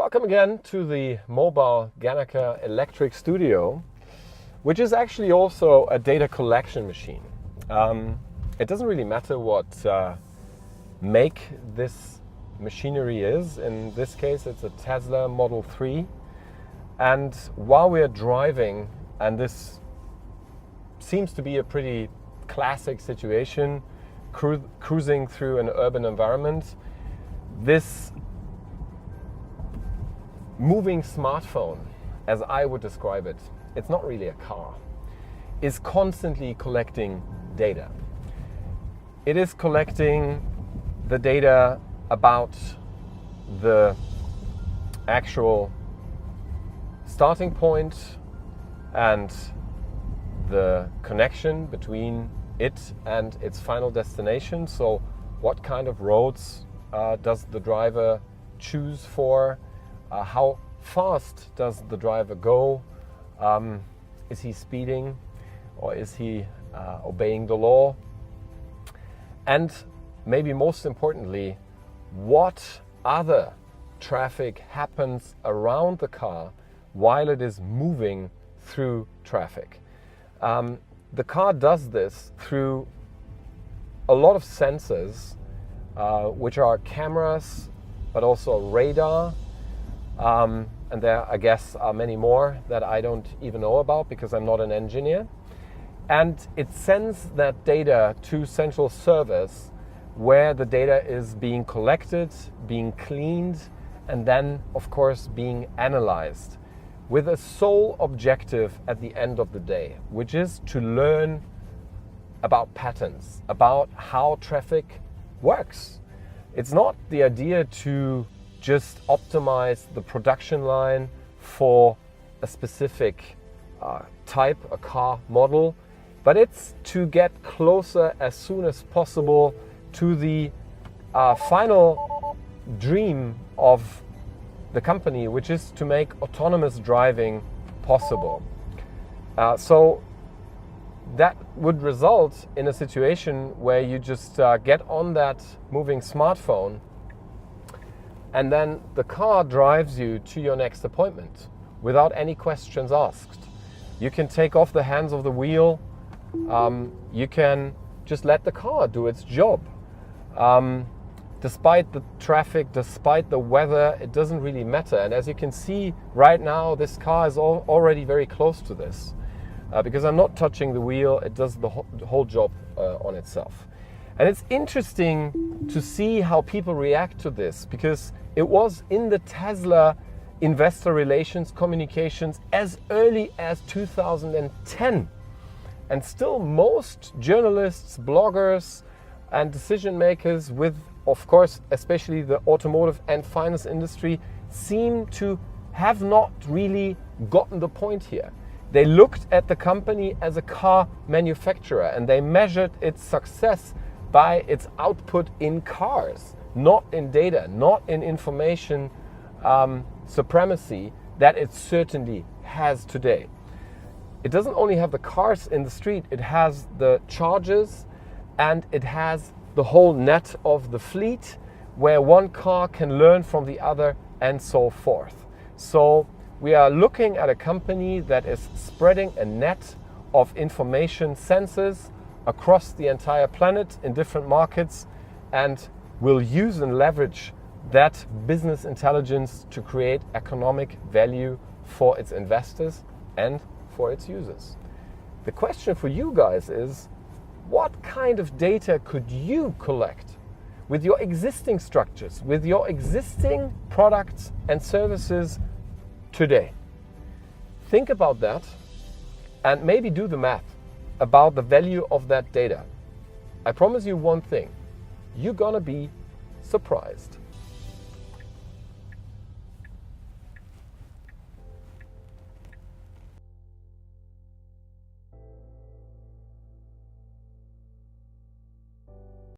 Welcome again to the mobile gannaca electric studio, which is actually also a data collection machine. It doesn't really matter what make this machinery is. In this case, it's a Tesla Model 3. And while we are driving, and this seems to be a pretty classic situation, cruising through an urban environment, this moving smartphone, as I would describe it, it's not really a car, is constantly collecting data. It is collecting the data about the actual starting point and the connection between it and its final destination. So what kind of roads does the driver choose for? How fast does the driver go? Is he speeding or is he obeying the law? And maybe most importantly, what other traffic happens around the car while it is moving through traffic? The car does this through a lot of sensors, which are cameras, but also radar. And there, I guess, are many more that I don't even know about because I'm not an engineer. And it sends that data to central servers where the data is being collected, being cleaned, and then, of course, being analyzed with a sole objective at the end of the day, which is to learn about patterns, about how traffic works. It's not the idea to just optimize the production line for a specific type, a car model, but it's to get closer as soon as possible to the final dream of the company, which is to make autonomous driving possible. So that would result in a situation where you just get on that moving smartphone and then the car drives you to your next appointment without any questions asked. You can take off the hands of the wheel. You can just let the car do its job. Despite the traffic, despite the weather, it doesn't really matter. And as you can see right now, this car is already very close to this. Because I'm not touching the wheel, it does the whole job on itself. And it's interesting to see how people react to this, because it was in the Tesla investor relations communications as early as 2010. And still most journalists, bloggers, and decision makers with, of course, especially the automotive and finance industry, seem to have not really gotten the point here. They looked at the company as a car manufacturer and they measured its success by its output in cars, not in data, not in information supremacy that it certainly has today. It doesn't only have the cars in the street, it has the chargers and it has the whole net of the fleet where one car can learn from the other and so forth. So we are looking at a company that is spreading a net of information sensors across the entire planet in different markets and will use and leverage that business intelligence to create economic value for its investors and for its users. The question for you guys is, what kind of data could you collect with your existing structures, with your existing products and services today? Think about that and maybe do the math about the value of that data. I promise you one thing, you're gonna be surprised.